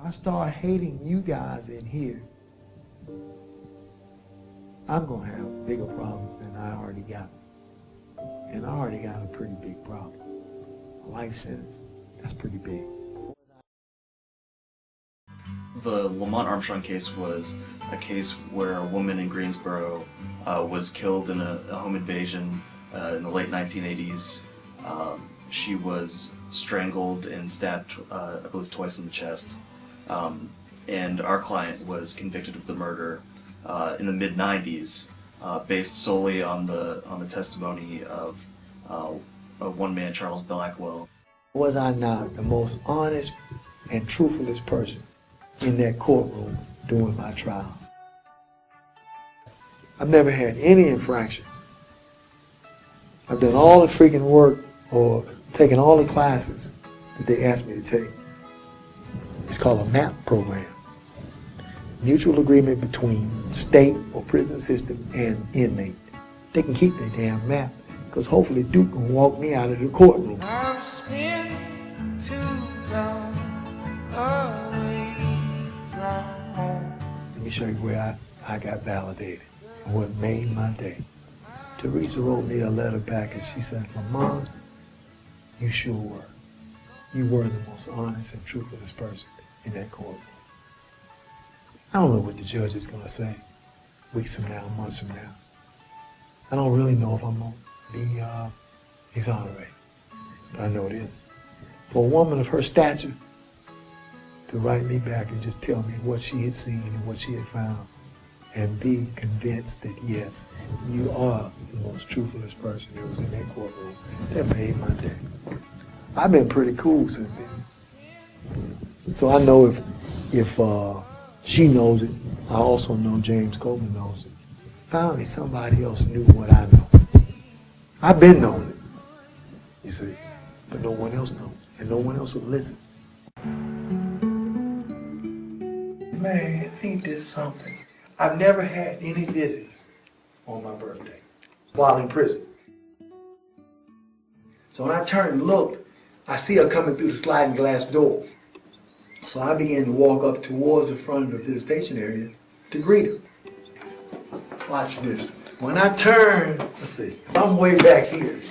I start hating you guys in here, I'm going to have bigger problems than I already got. And I already got a pretty big problem. A life sentence, that's pretty big. The Lamont Armstrong case was a case where a woman in Greensboro was killed in a home invasion in the late 1980s. She was strangled and stabbed, I believe, twice in the chest. And our client was convicted of the murder in the mid-90s, based solely on the testimony of one man, Charles Blackwell. Was I not the most honest and truthfulest person in that courtroom during my trial? I've never had any infractions. I've done all the freaking work or taken all the classes that they asked me to take. It's called a MAP program. Mutual agreement between state or prison system and inmate. They can keep their damn MAP, because hopefully Duke can walk me out of the courtroom. I've spent too long away from home. Let me show you where I got validated and what made my day. Teresa wrote me a letter back and she says, Lamont, you sure were. You were the most honest and truthfulest person in that courtroom. I don't know what the judge is going to say weeks from now, months from now. I don't really know if I'm going to be exonerated. But I know this. For a woman of her stature to write me back and just tell me what she had seen and what she had found and be convinced that, yes, you are the most truthfulest person that was in that courtroom, that made my day. I've been pretty cool since then. So I know if she knows it, I also know James Coleman knows it. Finally, somebody else knew what I know. I've been knowing it, you see, but no one else knows, and no one else would listen. Man, ain't this something? I've never had any visits on my birthday while in prison. So when I turned and looked, I see her coming through the sliding glass door. So I began to walk up towards the front of the visitation area to greet her. Watch this. When I turn, let's see, if I'm way back here,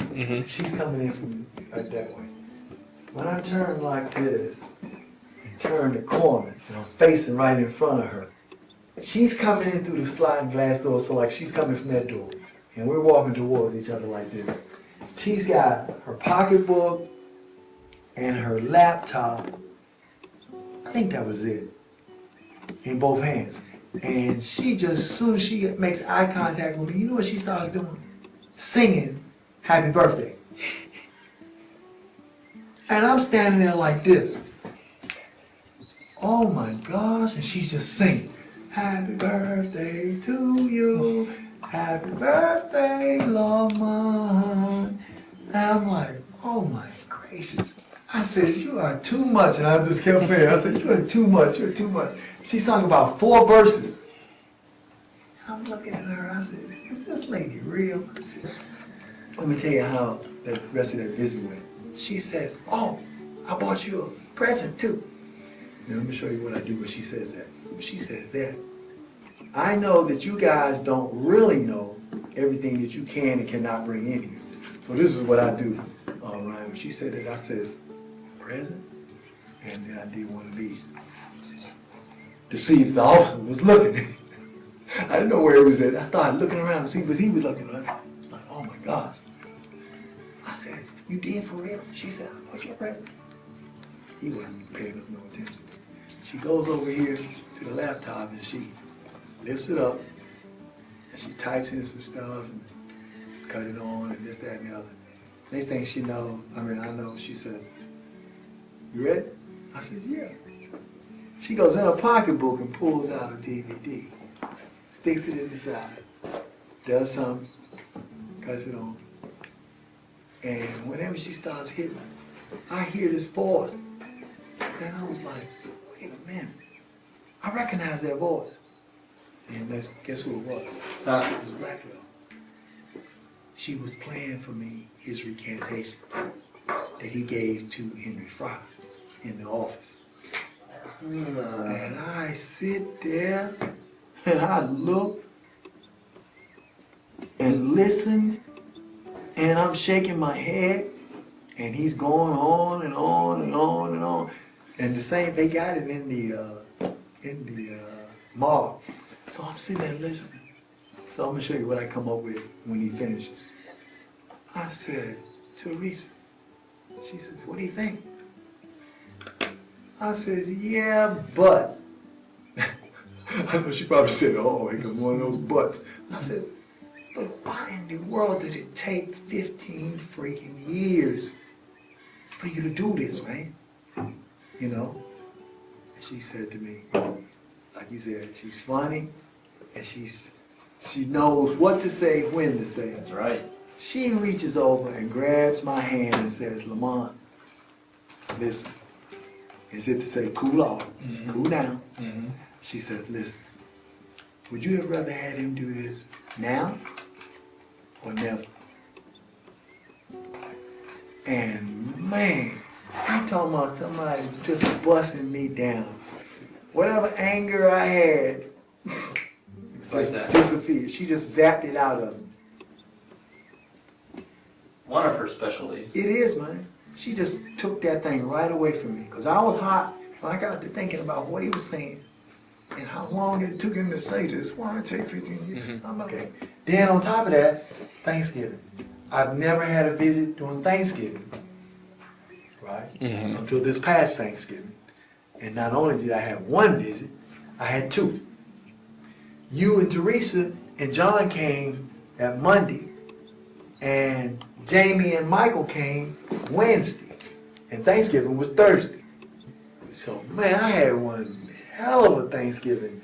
she's coming in from right that way. When I turn like this and turn the corner, and I'm facing right in front of her, she's coming in through the sliding glass door, so like she's coming from that door. And we're walking towards each other like this. She's got her pocketbook and her laptop, I think that was it, in both hands. And she just, as soon as she makes eye contact with me, you know what she starts doing? Singing Happy Birthday. And I'm standing there like this. Oh my gosh, and she's just singing, Happy birthday to you, happy birthday, Lamont. And I'm like, oh my gracious. I said, you are too much. And I just kept saying, I said, you are too much, you're too much. She sung about 4 verses. I'm looking at her, I said, is this lady real? Let me tell you how the rest of that visit went. She says, oh, I bought you a present too. Now let me show you what I do when she says that. When she says that, I know that you guys don't really know everything that you can and cannot bring in here. So this is what I do, Ryan. When she said that, I says, present? And then I did one of these to see if the officer was looking. I didn't know where he was at. I started looking around to see what he was looking at. Like, oh my gosh. I said, you did for real? She said, what's your present? He wasn't paying us no attention. She goes over here to the laptop and she lifts it up and she types in some stuff and cut it on and this, that, and the other. Next thing she know, I know, she says, you ready? I said, yeah. She goes in her pocketbook and pulls out a DVD, sticks it in the side, does something, cuts it on. And whenever she starts hitting, I hear this voice. And I was like, wait a minute. I recognize that voice. And guess who it was? It was Blackwell. She was playing for me his recantation that he gave to Henry Fry in the office. And I sit there and I look and listened, and I'm shaking my head, and he's going on and on and on and on. And the same, they got it in the mall. So I'm sitting there listening. So I'm gonna show you what I come up with when he finishes. I said, Teresa. She says, what do you think? I says, yeah, but. I know she probably said, oh, here comes one of those buts. I says, but why in the world did it take 15 freaking years for you to do this, man? You know? And she said to me, like you said, she's funny, and she knows what to say, when to say. That's right. She reaches over and grabs my hand and says, Lamont, listen. Is it to say cool off, cool down? She says, listen, would you have rather had him do this now or never? And man, you talking about somebody just busting me down. Whatever anger I had just disappeared. She just zapped it out of me. One of her specialties. It is, man. She just took that thing right away from me. Because I was hot. I got to thinking about what he was saying. And how long it took him to say this. Why it take 15 years? I'm okay. Then on top of that, Thanksgiving. I've never had a visit during Thanksgiving. Right? Until this past Thanksgiving. And not only did I have one visit, I had two. You and Teresa and John came that Monday. And Jamie and Michael came Wednesday, and Thanksgiving was Thursday. So, man, I had one hell of a Thanksgiving.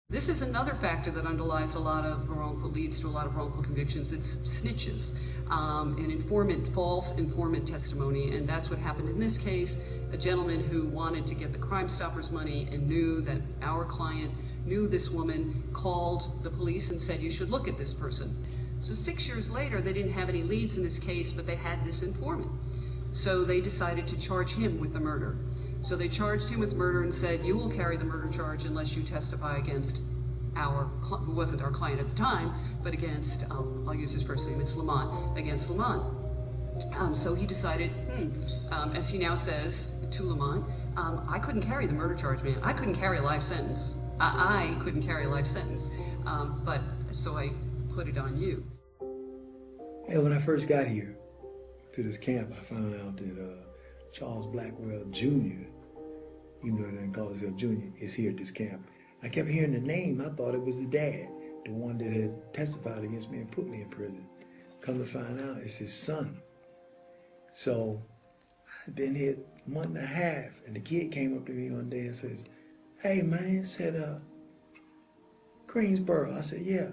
This is another factor that underlies leads to a lot of wrongful convictions. It's snitches, false informant testimony, and that's what happened in this case. A gentleman who wanted to get the Crime Stoppers money and knew that our client knew this woman, called the police and said, you should look at this person. So 6 years later, they didn't have any leads in this case, but they had this informant. So they decided to charge him with the murder. So they charged him with murder and said, you will carry the murder charge unless you testify against who wasn't our client at the time, but against, I'll use his first name, it's Lamont, against Lamont. So he decided, as he now says to Lamont, I couldn't carry the murder charge, man. I couldn't carry a life sentence. I couldn't carry a life sentence. So I put it on you. And when I first got here to this camp, I found out that Charles Blackwell Jr., even though he didn't call himself Jr., is here at this camp. I kept hearing the name. I thought it was the dad, the one that had testified against me and put me in prison. Come to find out, it's his son. So I'd been here a month and a half, and the kid came up to me one day and says, hey man, said, Greensboro. I said, yeah.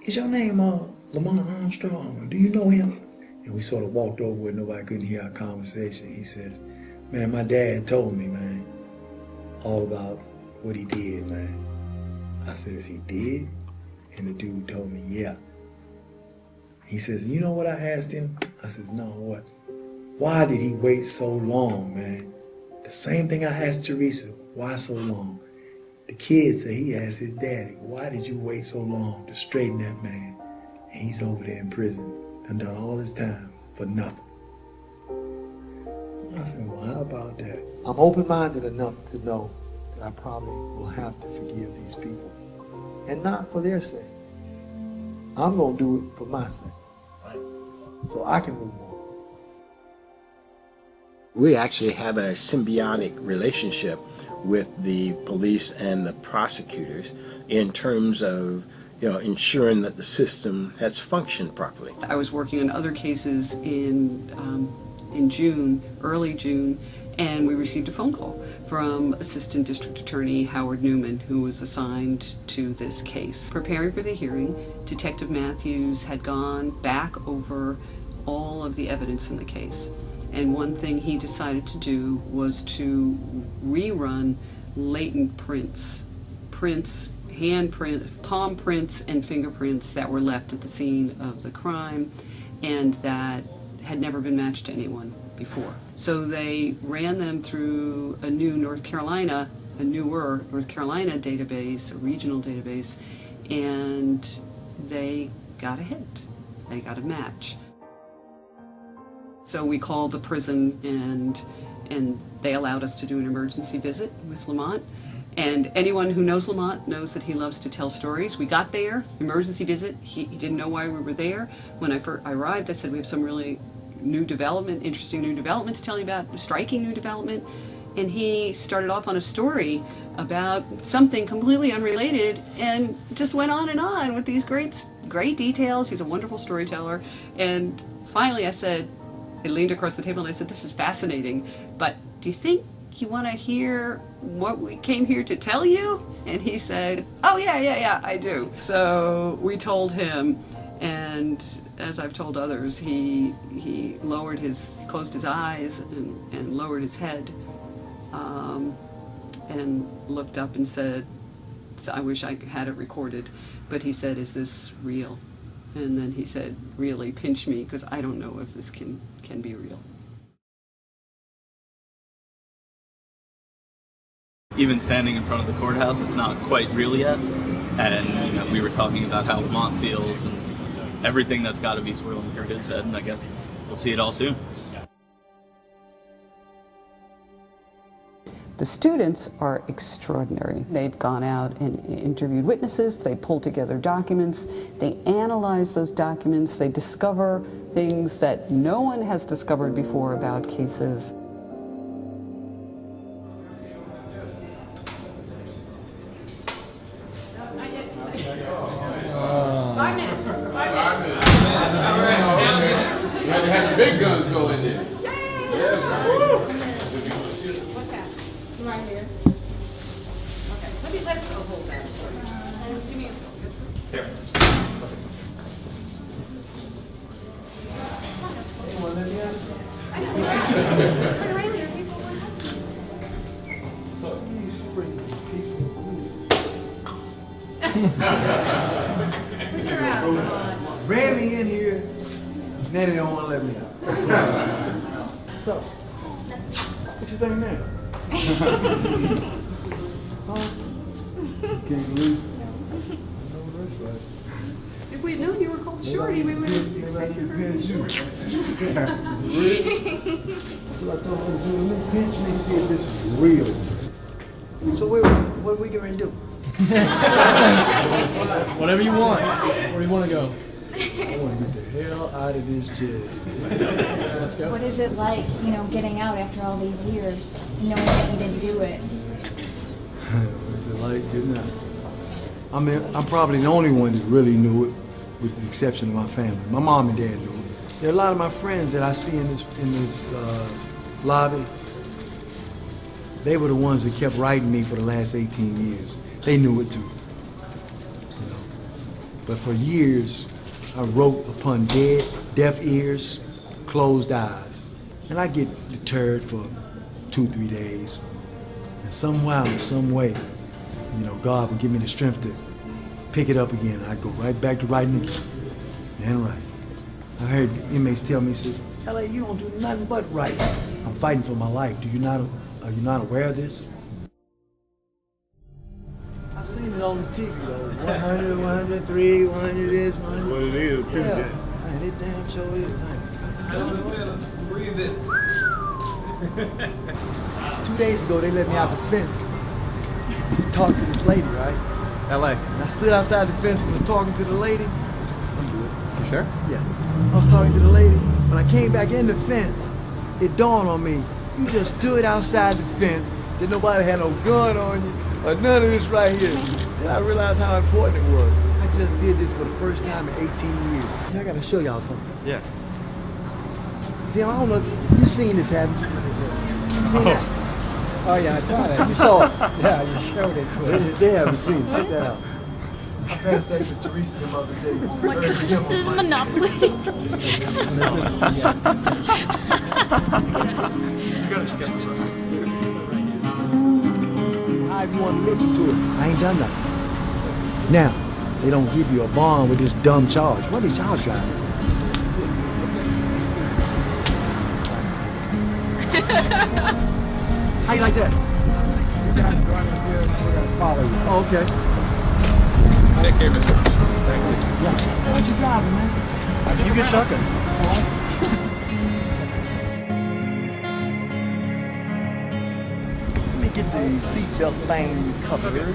Is your name Lamont Armstrong? Do you know him? And we sort of walked over where nobody couldn't hear our conversation. He says, man, my dad told me, man, all about what he did, man. I says, he did? And the dude told me, yeah. He says, you know what I asked him? I says, no, what? Why did he wait so long, man? The same thing I asked Teresa, why so long? The kid said he asked his daddy, why did you wait so long to straighten that man? And he's over there in prison and done all this time for nothing. I said, well, how about that? I'm open-minded enough to know that I probably will have to forgive these people. And not for their sake. I'm going to do it for my sake. So I can move on. We actually have a symbiotic relationship with the police and the prosecutors in terms of, ensuring that the system has functioned properly. I was working on other cases in June, early June, and we received a phone call from Assistant District Attorney Howard Newman, who was assigned to this case. Preparing for the hearing, Detective Matthews had gone back over all of the evidence in the case. And one thing he decided to do was to rerun latent prints, handprint, palm prints and fingerprints that were left at the scene of the crime and that had never been matched to anyone before. So they ran them through a newer North Carolina database, a regional database, and they got a hit. They got a match. So we called the prison and they allowed us to do an emergency visit with Lamont. And anyone who knows Lamont knows that he loves to tell stories. We got there, emergency visit. He didn't know why we were there. When I arrived, I said, we have some really interesting new development to tell you about, striking new development. And he started off on a story about something completely unrelated and just went on with these great details. He's a wonderful storyteller. And finally I leaned across the table and I said, this is fascinating, but do you think you want to hear what we came here to tell you? And he said, oh yeah, I do. So we told him, and as I've told others, he closed his eyes and lowered his head, and looked up and said, I wish I had it recorded, but he said, is this real? And then he said, really, pinch me, because I don't know if this can be real. Even standing in front of the courthouse, it's not quite real yet. And we were talking about how Lamont feels and everything that's got to be swirling through his head, and I guess we'll see it all soon. The students are extraordinary. They've gone out and interviewed witnesses, they pulled together documents, they analyze those documents, they discover things that no one has discovered before about cases. Have the big guns go in there. Yes, What's that? Right here. Okay, let's hold that. Give me a film. Here. Turn around here, people. Put your out. Come on. Ran me in here, now they don't want to let me out. So, what you think now? Huh? Can't believe it. No, that's right. If we'd known you were called Shorty, we would have expected her. Pinch you. Is it real? That's what I told them to do. Let me pinch me, see if this is real. So what are we going to do? Whatever you want. Where do you want to go? I want to get the hell out of this jail. Let's go. What is it like, getting out after all these years, knowing that you didn't do it? What's it like getting out? I'm probably the only one that really knew it, with the exception of my family. My mom and dad knew it. There are a lot of my friends that I see in this lobby. They were the ones that kept writing me for the last 18 years. They knew it too. But for years, I wrote upon deaf ears, closed eyes. And I get deterred for 2-3 days. And somehow, some way, God would give me the strength to pick it up again. I'd go right back to writing again and write. I heard inmates tell me, says, L.A., you don't do nothing but write. I'm fighting for my life. Are you not aware of this? I've seen it on the TV though. 100, 103, 100 this, 100. What it is, too. Yeah. Man, it damn sure is. Let's breathe this. 2 days ago, they let me out the fence to talk to this lady, right? LA. And I stood outside the fence and was talking to the lady. I'm good. You sure? Yeah. I was talking to the lady. When I came back in the fence, it dawned on me, you just stood outside the fence, that nobody had no gun on you, or none of this right here. Then I realized how important it was. I just did this for the first time in 18 years. See, I gotta show y'all something. Yeah. See, I don't know, you seen this, haven't you? You seen that? Oh yeah, I saw that. You saw it. Yeah, you showed it to us. They haven't seen it. Check that out. I passed that to Teresa the other day. Oh my gosh, this is Monopoly. How you want to listen to it? I ain't done nothing. Now, they don't give you a bond with this dumb charge. What is y'all driving? How you like that? You guys go out here, we're gonna follow you. Oh, okay. Take care, Mr. Armstrong. Thank you. Yeah. What you driving, man? You get shotgun. Let me get the seatbelt thing covered.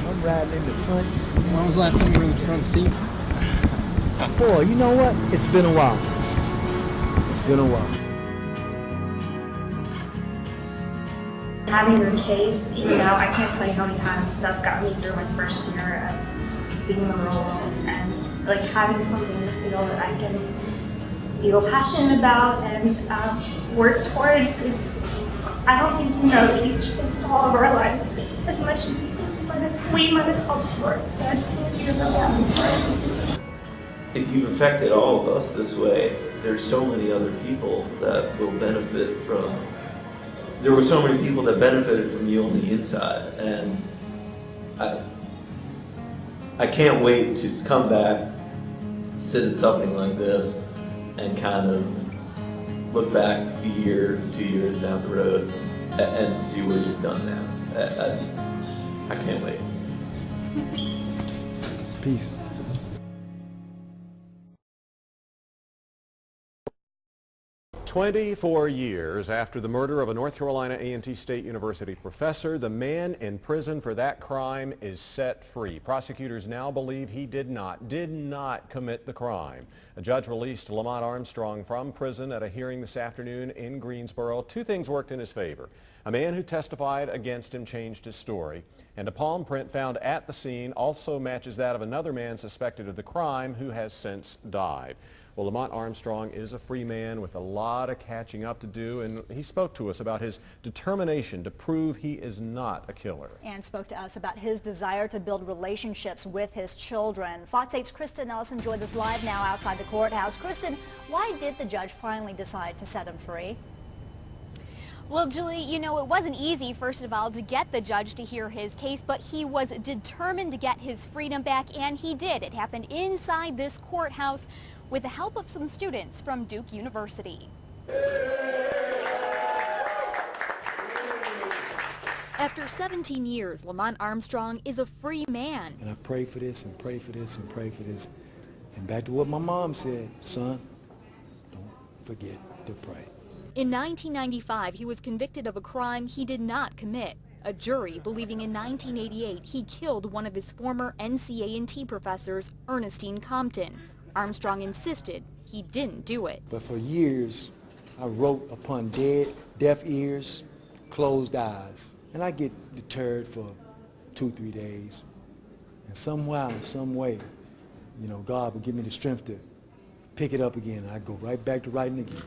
I'm riding in the front seat. When was the last time you were in the front seat? Boy, you know what? It's been a while. It's been a while. Having your case, even though I can't tell you how many times that's got me through my first year of being in the role, and like having something to feel that I can feel passionate about and work towards. I don't think you know that you've changed all of our lives as much as you think we might have helped towards. So I just want you to know that. If you've affected all of us this way, there's so many other people that will benefit from. There were so many people that benefited from you on the inside, and I can't wait to come back, sit at something like this, and kind of look back a year, 2 years down the road, and see what you've done now. I can't wait. Peace. "24 years after the murder of a North Carolina A&T State University professor, the man in prison for that crime is set free. Prosecutors now believe he did not commit the crime. A judge released Lamont Armstrong from prison at a hearing this afternoon in Greensboro. Two things worked in his favor. A man who testified against him changed his story, and a palm print found at the scene also matches that of another man suspected of the crime who has since died. Well, Lamont Armstrong is a free man with a lot of catching up to do, and he spoke to us about his determination to prove he is not a killer. And spoke to us about his desire to build relationships with his children. Fox 8's Kristen Nelson joined us live now outside the courthouse. Kristen, why did the judge finally decide to set him free? Well, Julie, you know, it wasn't easy, first of all, to get the judge to hear his case, but he was determined to get his freedom back, and he did. It happened inside this courthouse with the help of some students from Duke University. After 17 years, Lamont Armstrong is a free man. And I've prayed for this and prayed for this and prayed for this. And back to what my mom said, son, don't forget to pray. In 1995, he was convicted of a crime he did not commit. A jury believing in 1988 he killed one of his former NCA&T professors, Ernestine Compton. Armstrong insisted he didn't do it. But for years, I wrote upon deaf ears, closed eyes. And I get deterred for 2-3 days. And somehow, some way, you know, God will give me the strength to pick it up again. And I go right back to writing again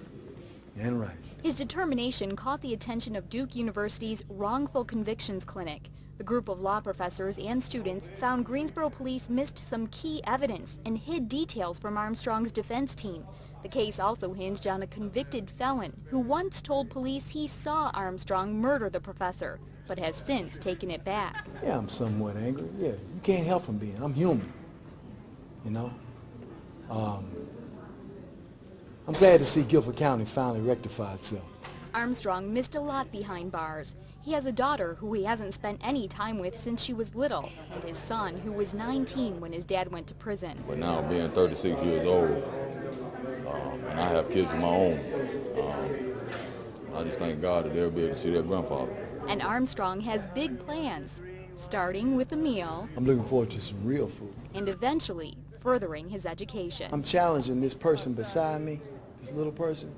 and writing. His determination caught the attention of Duke University's Wrongful Convictions Clinic. The group of law professors and students found Greensboro police missed some key evidence and hid details from Armstrong's defense team. The case also hinged on a convicted felon who once told police he saw Armstrong murder the professor, but has since taken it back. Yeah, I'm somewhat angry. Yeah, you can't help from being. I'm human, you know. I'm glad to see Guilford County finally rectify itself. Armstrong missed a lot behind bars. He has a daughter who he hasn't spent any time with since she was little, and his son who was 19 when his dad went to prison. But now being 36 years old, and I have kids of my own, I just thank God that they'll be able to see their grandfather. And Armstrong has big plans, starting with a meal. I'm looking forward to some real food. And eventually furthering his education. I'm challenging this person beside me, this little person.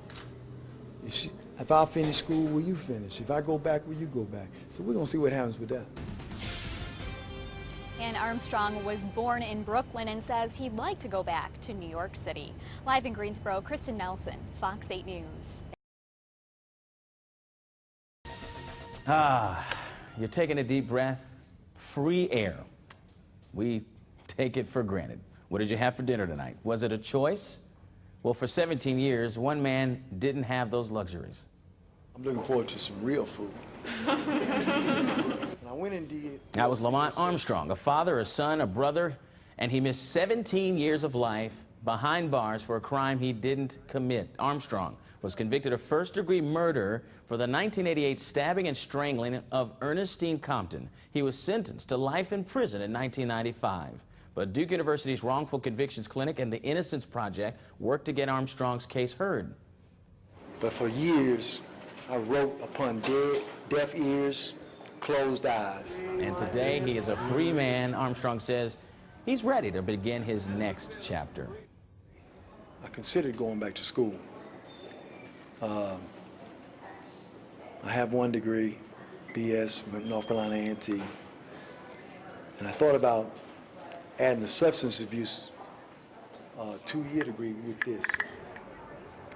If I finish school, will you finish? If I go back, will you go back? So we're going to see what happens with that. And Armstrong was born in Brooklyn and says he'd like to go back to New York City. Live in Greensboro, Kristen Nelson, Fox 8 News. You're taking a deep breath. Free air. We take it for granted. What did you have for dinner tonight? Was it a choice? Well, for 17 years, one man didn't have those luxuries. I'm looking forward to some real food. And I went and did. That was Lamont Armstrong, a father, a son, a brother, and he missed 17 years of life behind bars for a crime he didn't commit. Armstrong was convicted of first-degree murder for the 1988 stabbing and strangling of Ernestine Compton. He was sentenced to life in prison in 1995. But Duke University's Wrongful Convictions Clinic and the Innocence Project worked to get Armstrong's case heard. But for years, I wrote upon deaf ears, closed eyes. And today he is a free man. Armstrong says he's ready to begin his next chapter. I considered going back to school. I have one degree, BS from North Carolina A&T, and I thought about adding a substance abuse 2-year degree with this.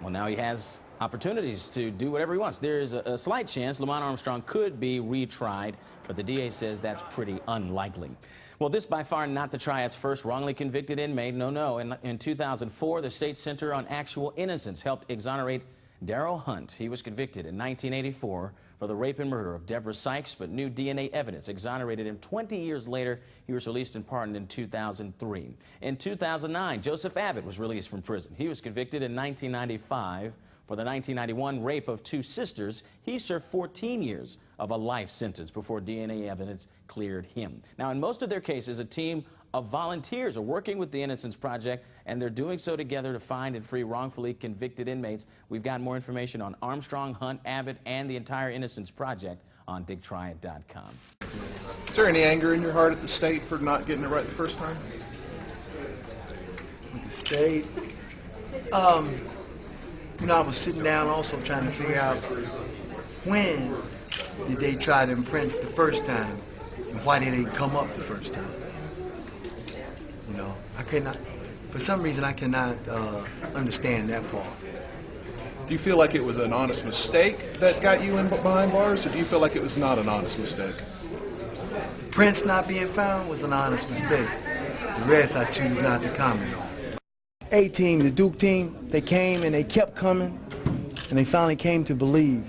Well, now he has opportunities to do whatever he wants. There is a slight chance Lamont Armstrong could be retried, but the DA says that's pretty unlikely. Well, this by far not the triad's first wrongly convicted inmate. No. In 2004, the State Center on Actual Innocence helped exonerate Darrell Hunt. He was convicted in 1984 for the rape and murder of Deborah Sykes, but new DNA evidence exonerated him. 20 years later, he was released and pardoned in 2003. In 2009, Joseph Abbott was released from prison. He was convicted in 1995 for the 1991 rape of 2 sisters. He served 14 years of a life sentence before DNA evidence cleared him. Now, in most of their cases, a team of volunteers are working with the Innocence Project, and they're doing so together to find and free wrongfully convicted inmates. We've got more information on Armstrong, Hunt, Abbott, and the entire Innocence Project on BigTriad.com. Is there any anger in your heart at the state for not getting it right the first time? With the state, you know, I was sitting down also trying to figure out when did they try to imprint the first time, and why did they come up the first time? You know, I cannot, for some reason, I cannot understand that part. Do you feel like it was an honest mistake that got you in behind bars, or do you feel like it was not an honest mistake? The prints not being found was an honest mistake. The rest I choose not to comment on. A team, the Duke team, they came and they kept coming, and they finally came to believe